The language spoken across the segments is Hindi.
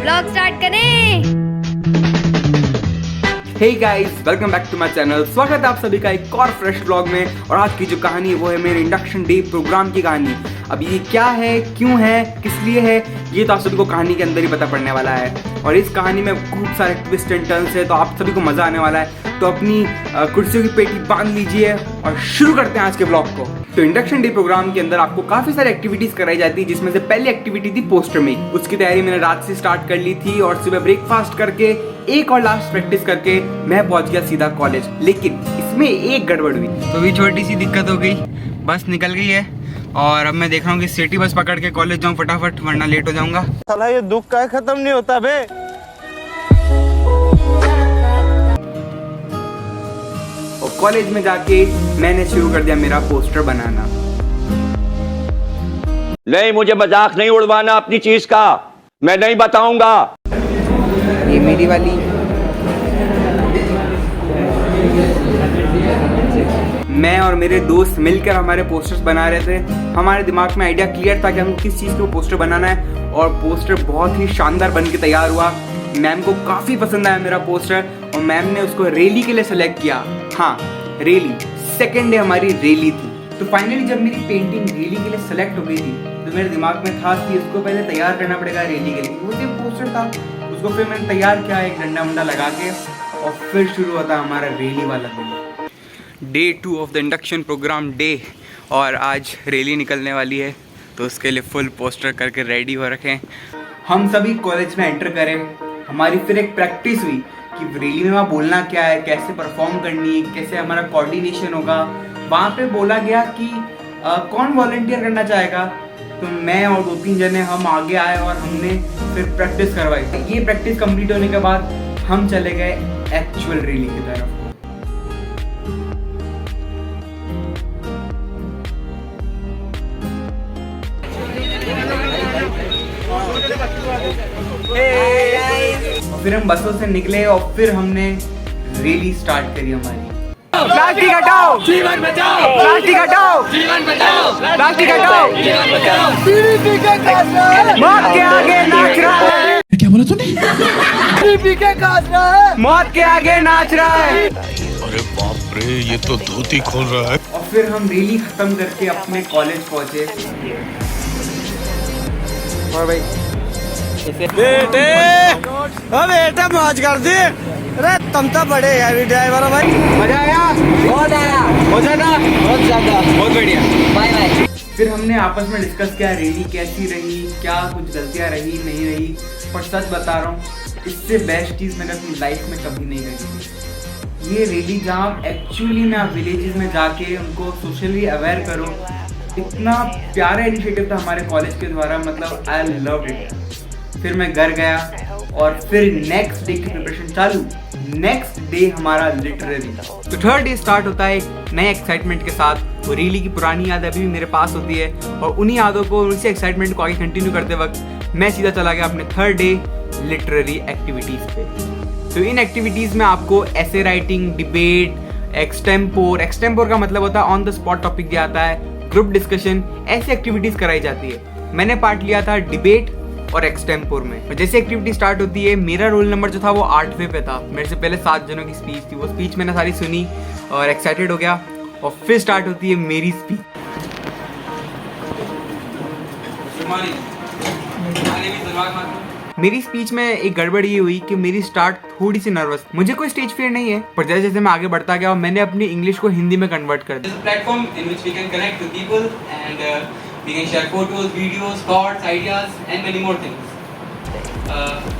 व्लॉग स्टार्ट करें। Hey guys, welcome back to my channel. स्वागत है आप सभी का एक और फ्रेश व्लॉग में। और आज की जो कहानी है वो है मेरे इंडक्शन डे प्रोग्राम की कहानी। अब ये क्या है, क्यों है, किस लिए है, ये तो आप सभी को कहानी के अंदर ही पता पड़ने वाला है। और इस कहानी में खूब सारे ट्विस्ट एंड टर्न्स है, तो आप सभी को मजा आने वाला है। तो अपनी कुर्सियों की पेटी बांध लीजिए और शुरू करते हैं आज के ब्लॉग को। तो इंडक्शन डे प्रोग्राम के अंदर आपको काफी सारी एक्टिविटीज कराई जाती है, जिसमें से पहली एक्टिविटी थी पोस्टर मेक। उसकी तैयारी मैंने रात से स्टार्ट कर ली थी और सुबह ब्रेकफास्ट करके एक और लास्ट प्रैक्टिस करके मैं पहुंच गया सीधा कॉलेज। लेकिन इसमें एक गड़बड़ हुई। तो भी छोटी सी दिक्कत हो गई, बस निकल गई है और अब मैं देख रहा हूँ कि सिटी बस पकड़ के कॉलेज जाऊँ फटाफट, वरना लेट हो जाऊंगा। साला ये दुख का खत्म नहीं होता बे। और कॉलेज में जाके मैंने शुरू कर दिया मेरा पोस्टर बनाना। नहीं, मुझे मजाक नहीं उड़वाना अपनी चीज का, मैं नहीं बताऊंगा। ये मेरी वाली मैं और मेरे दोस्त मिलकर हमारे पोस्टर्स बना रहे थे। हमारे दिमाग में आइडिया क्लियर था कि हमको किस चीज़ को पोस्टर बनाना है और पोस्टर बहुत ही शानदार बन के तैयार हुआ। मैम को काफ़ी पसंद आया मेरा पोस्टर और मैम ने उसको रैली के लिए सेलेक्ट किया। हाँ, रैली, सेकेंड डे हमारी रैली थी। तो फाइनली जब मेरी पेंटिंग रैली के लिए सेलेक्ट हो गई थी तो मेरे दिमाग में था कि इसको पहले तैयार करना पड़ेगा रैली के लिए। वो जो पोस्टर था उसको फिर मैंने तैयार किया एक डंडा वंडा लगा के, और फिर शुरू होता हमारा रैली वाला दिन। Day 2 of the induction program day, और आज रैली निकलने वाली है तो उसके लिए फुल पोस्टर करके रेडी हो रखे हैं। हम सभी कॉलेज में एंटर करें। हमारी फिर एक प्रैक्टिस हुई कि रैली में वहाँ बोलना क्या है, कैसे परफॉर्म करनी है, कैसे हमारा कोऑर्डिनेशन होगा। वहाँ पे बोला गया कि कौन वॉलंटियर करना चाहेगा। तो मैं और 2-3 जने हम आगे आए और हमने फिर प्रैक्टिस करवाई। ये प्रैक्टिस कंप्लीट होने के बाद हम चले गए एक्चुअल रैली की तरफ। फिर हम बसों से निकले और फिर हमने रैली स्टार्ट करी हमारी। प्लास्टिक हटाओ, जीवन बचाओ, प्लास्टिक हटाओ, जीवन बचाओ, प्लास्टिक हटाओ, जीवन बचाओ। मौत के आगे नाच रहा है। क्या बोला तूने? मौत के आगे नाच रहा है। अरे बाप रे, ये तो धोती खोल रहा है। और फिर हम रैली खत्म करके अपने कॉलेज पहुंचे। और भाई बेटा मौज कर दी। अरे तुम तो बड़े हैवी ड्राइवर हो भाई। मजा आया? बहुत आया, बहुत ज्यादा, बहुत ज्यादा। बहुत बढ़िया। Bye bye. फिर हमने आपस में डिस्कस किया रैली कैसी रही, क्या कुछ गलतियां रही नहीं रही। पर सच बता रहा हूँ, इससे बेस्ट चीज़ मैंने अपनी लाइफ में कभी नहीं करी। ये रैली जहाँ एक्चुअली में आप विलेजेस में जाके उनको सोशली अवेयर करो, इतना प्यारा इनिशिएटिव था हमारे कॉलेज के द्वारा। मतलब आई लव इट। फिर मैं घर गया और फिर नेक्स्ट डे की प्रिपरेशन चालू। नेक्स्ट डे हमारा लिटरेरी। तो थर्ड डे स्टार्ट होता है एक नए एक्साइटमेंट के साथ। वो रैली की पुरानी याद अभी भी मेरे पास होती है और उन्हीं यादों को, उसी एक्साइटमेंट को आगे कंटिन्यू करते वक्त मैं सीधा चला गया अपने थर्ड डे लिटरेरी एक्टिविटीज़ पे। तो इन एक्टिविटीज़ में आपको ऐसे राइटिंग, डिबेट, एक्सटेम्पोर का मतलब होता है ऑन द स्पॉट टॉपिक दिया जाता है, ग्रुप डिस्कशन, ऐसी एक्टिविटीज़ कराई जाती है। मैंने पार्ट लिया था डिबेट और एक्सटेम्पोर में। जैसे एक्टिविटी स्टार्ट होती है, मेरा रोल नंबर जो था वो 8वें पे था। मेरे से पहले 7 जनों की स्पीच थी। वो स्पीच मैंने सारी सुनी और एक्साइटेड हो गया। और फिर स्टार्ट होती है मेरी स्पीच। मेरी स्पीच में एक गड़बड़ ये हुई कि मेरी स्टार्ट थोड़ी सी नर्वस। मुझे कोई स्टेज फियर नहीं है, पर जैसे जैसे मैं आगे बढ़ता गया और मैंने अपनी इंग्लिश को हिंदी में कन्वर्ट कर दिया। Platform in which we can connect with people and we can share photos, videos, thoughts, ideas and many more things.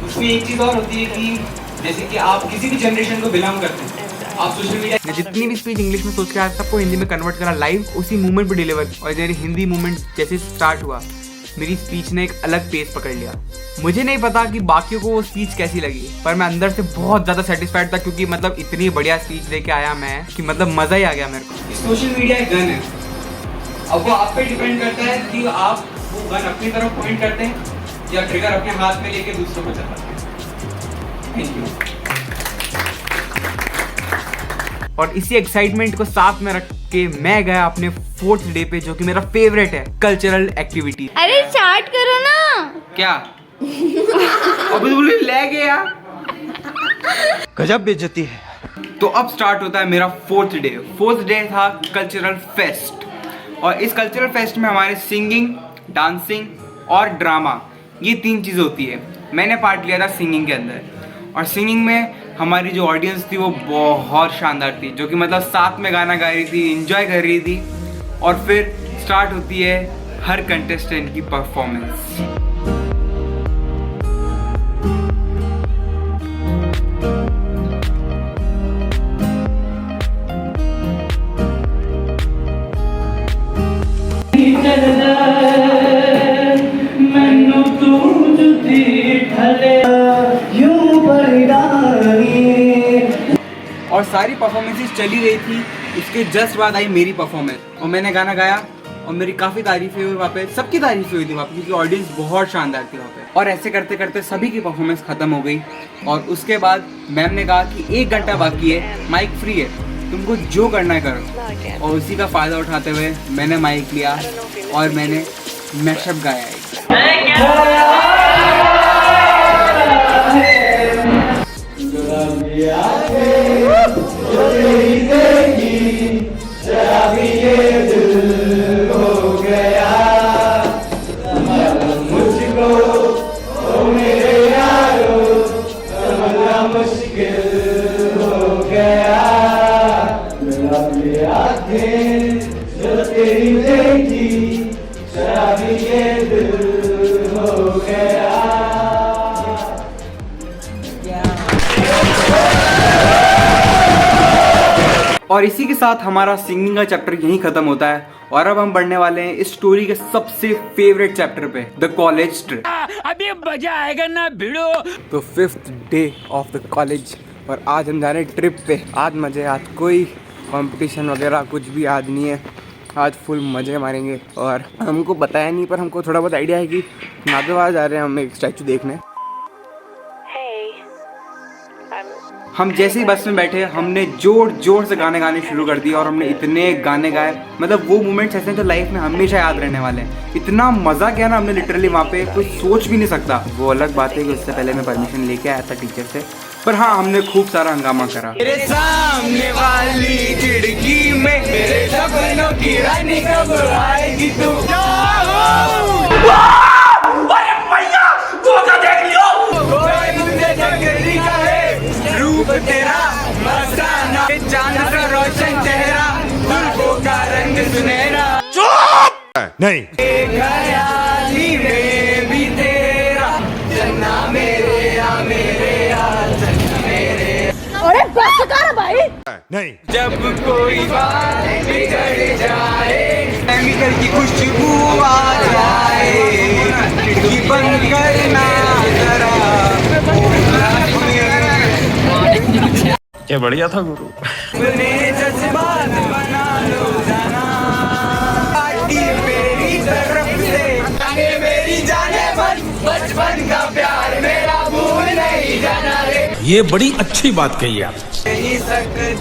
उसमें एक चीज़ और होती है कि जैसे कि आप किसी भी जनरेशन को बिलोंग करते हैं, आप सोशल मीडिया में जितनी भी स्पीच इंग्लिश में सोच के आया सबको हिंदी में कन्वर्ट करा लाइव उसी मूवमेंट पे डिलीवर। और मेरी हिंदी मूवमेंट जैसे स्टार्ट हुआ, मेरी स्पीच ने एक अलग पेस पकड़ लिया। मुझे नहीं पता कि बाकियों को वो स्पीच कैसी लगी, पर मैं अंदर से बहुत ज़्यादा सेटिस्फाइड था, क्योंकि मतलब इतनी बढ़िया स्पीच लेके आया मैं कि मतलब मज़ा ही आ गया मेरे को। सोशल मीडिया एक गन है, अब वो आप पे डिपेंड करता है कि आप वो गन अपनी तरफ पॉइंट करते हैं या ट्रिगर अपने हाथ में लेके दूसरों को चलाते हैं। Thank you. और इसी एक्साइटमेंट को साथ में रख के मैं गया अपने 4th डे पे, जो कि मेरा फेवरेट है, कल्चरल एक्टिविटी। अरे स्टार्ट करो ना। क्या अभी बोले ले गया। गजब बेइज्जती है। तो अब स्टार्ट होता है मेरा फोर्थ डे था कल्चरल फेस्ट। और इस कल्चरल फेस्ट में हमारे सिंगिंग, डांसिंग और ड्रामा, ये 3 चीज़ होती है। मैंने पार्ट लिया था सिंगिंग के अंदर, और सिंगिंग में हमारी जो ऑडियंस थी वो बहुत शानदार थी, जो कि मतलब साथ में गाना गा रही थी, इंजॉय कर रही थी। और फिर स्टार्ट होती है हर कंटेस्टेंट की परफॉर्मेंस। और सारी परफॉर्मेंसेस चली रही थी, उसके जस्ट बाद आई मेरी परफॉर्मेंस, और मैंने गाना गाया और मेरी काफ़ी तारीफें हुई वहाँ पे, सबकी तारीफें हुई थी वहाँ पे, क्योंकि ऑडियंस बहुत शानदार थी वहाँ पे। और ऐसे करते करते सभी की परफॉर्मेंस ख़त्म हो गई, और उसके बाद मैम ने कहा कि 1 घंटा बाकी है, माइक फ्री है, तुमको जो करना है करो। और उसी का फ़ायदा उठाते हुए मैंने माइक लिया और मैंने मैशअप गाया है। और इसी के साथ हमारा सिंगिंग का चैप्टर यहीं खत्म होता है, और अब हम बढ़ने वाले हैं इस स्टोरी के सबसे फेवरेट चैप्टर पे, द कॉलेज ट्रिप। अभी मजा आएगा ना भिड़ो। तो 5th day of the college, और आज हम जा रहे हैं ट्रिप पे। आज मजे, आज कोई कंपटीशन वगैरह कुछ भी आज नहीं है, आज फुल मजे मारेंगे। और हमको बताया नहीं, पर हमको थोड़ा बहुत आइडिया है कि नागरवाल जा रहे हैं हम एक स्टैचू देखने। हम जैसे ही बस में बैठे हमने जोर जोर से गाने गाने शुरू कर दिए, और हमने इतने गाने गाए, मतलब वो मोमेंट्स ऐसे हैं जो लाइफ में हमेशा याद रहने वाले हैं। इतना मज़ा किया ना हमने लिटरली वहाँ पे, कोई सोच भी नहीं सकता। वो अलग बात है कि उससे पहले मैं परमिशन लेके आया था टीचर से, पर हाँ हमने खूब सारा हंगामा करा। मेरे सामने वाली खिड़की में मेरे सपनों की रानी कब आएगी तू? अरे भैया धोखा देख लियो। कोई मुझे जगरी का है रूप तेरा मस्ताना, चांद का रोशन चेहरा, जुल्फों का रंग सुनहरा। चुप नहीं ख्याली में भी तेरा जन्ना मेरे या जन्ना मेरे। अरे बस कर भाई। नहीं जब कोई बात बिगड़ जाए, केमिकल की खुशबू आ जाए, खिड़की बंद करना जरा। क्या बढ़िया था गुरु। अपने जज्बात बना लो जाना, पार्टी मेरी तरफ से, मेरी जाने मन, बचपन का प्यार मेरा भूल नहीं जाना रे। ये बड़ी अच्छी बात कही आप। नहीं सकते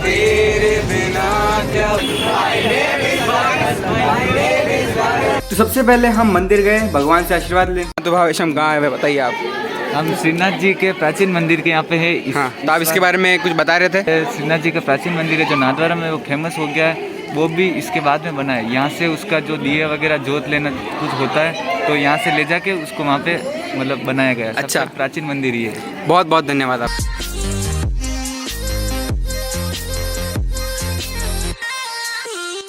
तेरे बिना क्या। तो सबसे पहले हम मंदिर गए भगवान से आशीर्वाद लें। तो भावेश हम कहाँ है बताइए आप। हम श्रीनाथ जी के प्राचीन मंदिर के यहाँ पे है। हाँ तो आप इसके बारे में कुछ बता रहे थे। श्रीनाथ जी का प्राचीन मंदिर है जो नाथद्वारा में वो फेमस हो गया है, वो भी इसके बाद में बना है। यहाँ से उसका जो दिए वगैरह जोत लेना कुछ होता है, तो यहाँ से ले जाके उसको वहाँ पे मतलब बनाया गया है। अच्छा। सबसे प्राचीन मंदिर ही है। बहुत बहुत धन्यवाद आप।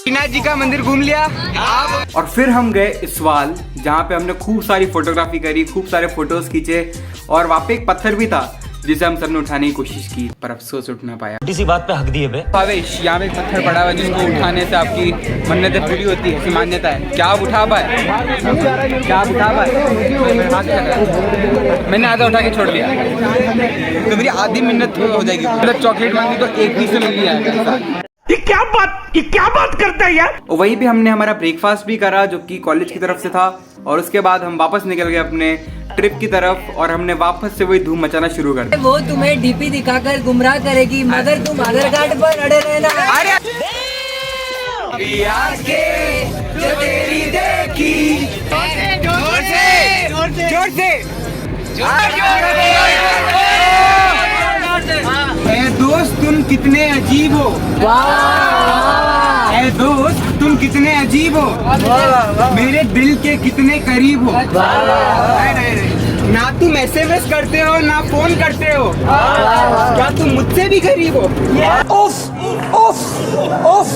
श्रीनाथ जी का मंदिर घूम लिया आप। और फिर हम गए इसवाल, जहाँ पे हमने खूब सारी फोटोग्राफी करी, खूब सारे फोटोज खींचे, और वहाँ पे एक पत्थर भी था जिसे हम सबने उठाने की कोशिश की, पर अफसोस उठ ना पाया। किसी बात पे हक दिए बे। भावेश यहाँ पे एक पत्थर पड़ा हुआ है जिसको उठाने से आपकी मन्नतें पूरी होती है, ऐसी मान्यता है। क्या आप उठा पाए? क्या आप उठा पाए? मैंने आधा उठा के छोड़ दिया, तो मेरी आधी मिन्नत हो जाएगी। मतलब चॉकलेट मांगी तो एक पीस से मिल गया। ये क्या बात करता है यार। और वहीं पे हमने हमारा ब्रेकफास्ट भी करा जो कि कॉलेज की तरफ से था, और उसके बाद हम वापस निकल गए अपने ट्रिप की तरफ, और हमने वापस से वही धूम मचाना शुरू कर दिया। वो तुम्हें डीपी दिखाकर गुमराह करेगी, मगर तुम आधार कार्ड पर अड़े रहना। अरे जो तेरी देखी जोर से जोर से ए दोस्त तुम कितने अजीब हो, ए दोस्त तुम कितने अजीब हो, मेरे दिल के कितने करीब हो। ना तुम SMS करते हो ना फोन करते हो, क्या तुम मुझसे भी गरीब हो। उफ उफ उफ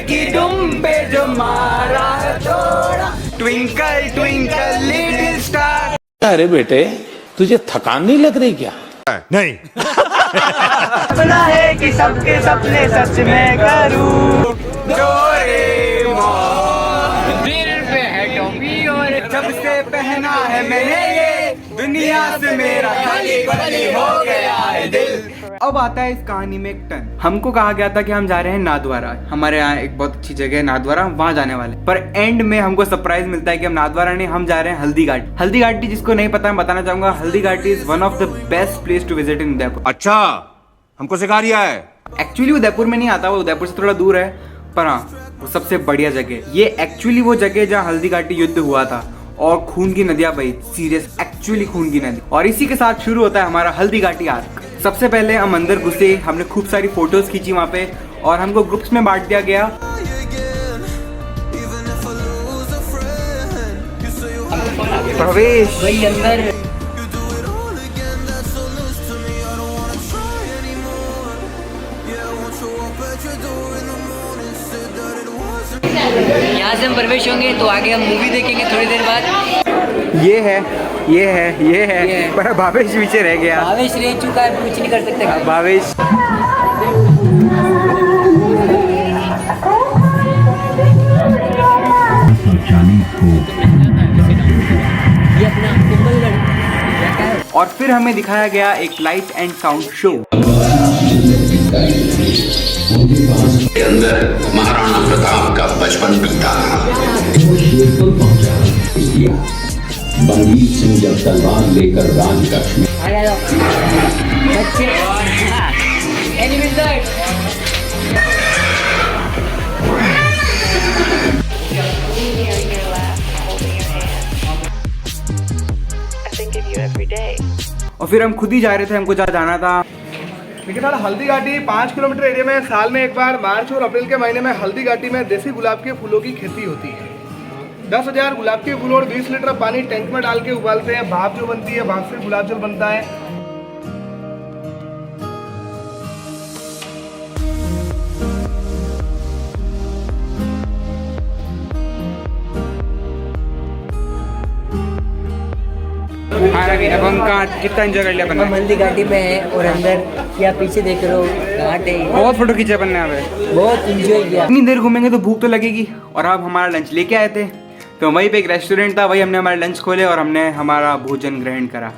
की दुम पे जो मारा छोड़ा, ट्विंकल ट्विंकल लिटिल स्टार। अरे बेटे तुझे थकान नहीं लग रही क्या? नहीं। सपना है कि सबके सपने सच में करूं, डोरेमोन दिल पे है टोपी और जब से पहना है मैंने ये, दुनिया से मेरा खाली खाली हो गया है दिल। अब आता है इस कहानी में एक टर्न। हमको कहा गया था कि हम जा रहे हैं नाथद्वारा, हमारे यहाँ एक बहुत अच्छी जगह है नाथद्वारा, हम वहाँ जाने वाले। पर एंड में हमको सरप्राइज मिलता है कि हम नाथद्वारा नहीं, हम जा रहे हैं हल्दी घाटी। हल्दी घाटी जिसको नहीं पता मैं बताना चाहूंगा, Haldi Ghati is one of the best place to visit in Udaipur. अच्छा हमको सिखा रिया है। एक्चुअली उदयपुर में नहीं आता, वो उदयपुर से थोड़ा दूर है, पर हाँ वो सबसे बढ़िया जगह। ये एक्चुअली वो जगह जहाँ हल्दी घाटी युद्ध हुआ था और खून की नदियां बही, सीरियस एक्चुअली खून की नदी। और इसी के साथ शुरू होता है हमारा हल्दी घाटी आर्क। सबसे पहले हम अंदर घुसे, हमने खूब सारी फोटोज खींची वहाँ पे और हमको ग्रुप्स में बांट दिया गया। प्रवेश वही अंदर यहाँ से हम प्रवेश होंगे तो आगे हम मूवी देखेंगे थोड़ी देर बाद। ये है पर भावेश पीछे रह गया। भावेश रह चुका है, कुछ नहीं कर सकते भावेश। ये अपना कुंभलगढ़। और फिर हमें दिखाया गया एक लाइट एंड साउंड शो। के अंदर महाराणा प्रताप का बचपन बीता था। बलबीर सिंह जब तलवार लेकर राजकक्ष में और फिर हम खुद ही जा रहे थे, हमको जहाँ जाना था। देखिए साला हल्दी घाटी 5 किलोमीटर एरिया में साल में एक बार मार्च और अप्रैल के महीने में हल्दी घाटी में देसी गुलाब के फूलों की खेती होती है। 10,000 गुलाब के फूल और 20 लीटर पानी टैंक में डाल के उबालते हैं, भाप जो बनती है, भाप से गुलाब जल बनता है। अब हम कहाँ कितना एंजॉय कर लिया अपन ने? हम हल्दी घाटी में है और अंदर या पीछे देख रहे हो घाट है। बहुत फोटो खींचे अपन ने यहाँ पे, बहुत एंजॉय किया। इतनी देर घूमेंगे तो भूख तो लगेगी। और अब हमारा लंच लेके आए थे तो वहीं पे एक रेस्टोरेंट था, वही हमने हमारे लंच खोले और हमने हमारा भोजन ग्रहण करा।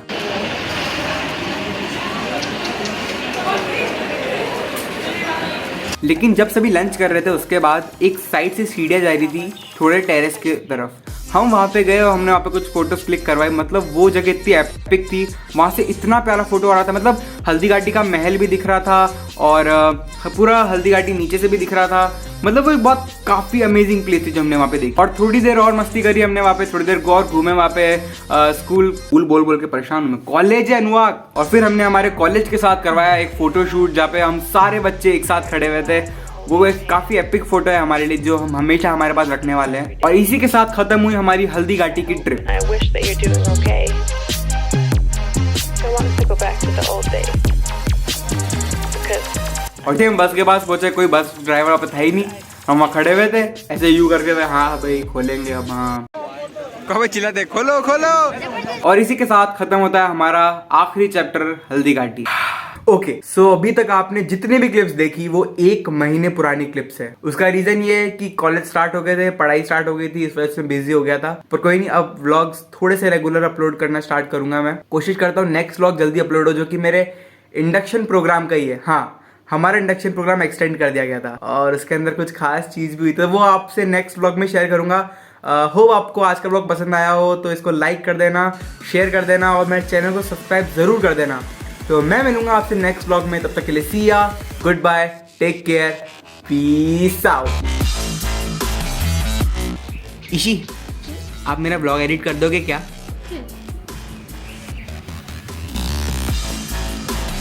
लेकिन जब सभी लंच कर रहे थे उसके बाद एक साइड से सीढ़ियाँ जा रही थी थोड़े टेरेस के तरफ। हम वहाँ पे गए और हमने वहाँ पे कुछ फोटोज क्लिक करवाए। मतलब वो जगह इतनी एपिक थी, वहाँ से इतना प्यारा फोटो आ रहा था। मतलब हल्दी घाटी का महल भी दिख रहा था और पूरा हल्दी घाटी नीचे से भी दिख रहा था। मतलब वो एक बहुत काफ़ी अमेजिंग प्लेस थी जो हमने वहाँ पे देखी। और थोड़ी देर और मस्ती करी हमने वहाँ पे, थोड़ी देर और घूमे वहाँ पे। स्कूल बोल के परेशान हूँ। कॉलेज है अनुवाग। और फिर हमने हमारे कॉलेज के साथ करवाया एक फोटो शूट जहाँ पे हम सारे बच्चे एक साथ खड़े हुए थे। वो एक काफ़ी एपिक फोटो है हमारे लिए जो हम हमेशा हमारे पास रखने वाले हैं। और इसी के साथ ख़त्म हुई हमारी हल्दी घाटी की ट्रिप। और थे हम बस के पास पहुंचे, कोई बस ड्राइवर वहाँ पे था ही नहीं। हम वहाँ खड़े हुए थे ऐसे यू करके, हाँ भाई खोलेंगे अब, हाँ कभी चिल्लाते खोलो खोलो। और इसी के साथ खत्म होता है हमारा आखिरी chapter Haldi Ghati. Okay so अभी तक आपने जितने भी क्लिप्स देखी वो 1 महीने पुरानी क्लिप्स है। उसका रीजन ये है कि कॉलेज स्टार्ट हो गए थे, पढ़ाई स्टार्ट हो गई थी, इस वजह से बिजी हो गया था। पर कोई नहीं, अब व्लॉग्स थोड़े से रेगुलर अपलोड करना स्टार्ट करूंगा। मैं कोशिश करता हूँ नेक्स्ट व्लॉग जल्दी अपलोड हो, जो कि मेरे इंडक्शन प्रोग्राम का ही है। हाँ, हमारा इंडक्शन प्रोग्राम एक्सटेंड कर दिया गया था और उसके अंदर कुछ खास चीज़ भी हुई, तो वो आपसे नेक्स्ट व्लॉग में शेयर करूंगा। होप आपको आज का व्लॉग पसंद आया हो तो इसको लाइक कर देना, शेयर कर देना और मेरे चैनल को सब्सक्राइब जरूर कर देना। तो मैं मिलूंगा आपसे नेक्स्ट व्लॉग में, तब तक के लिए see ya, goodbye, take care, peace out. ईशी, आप मेरा व्लॉग एडिट कर दोगे क्या?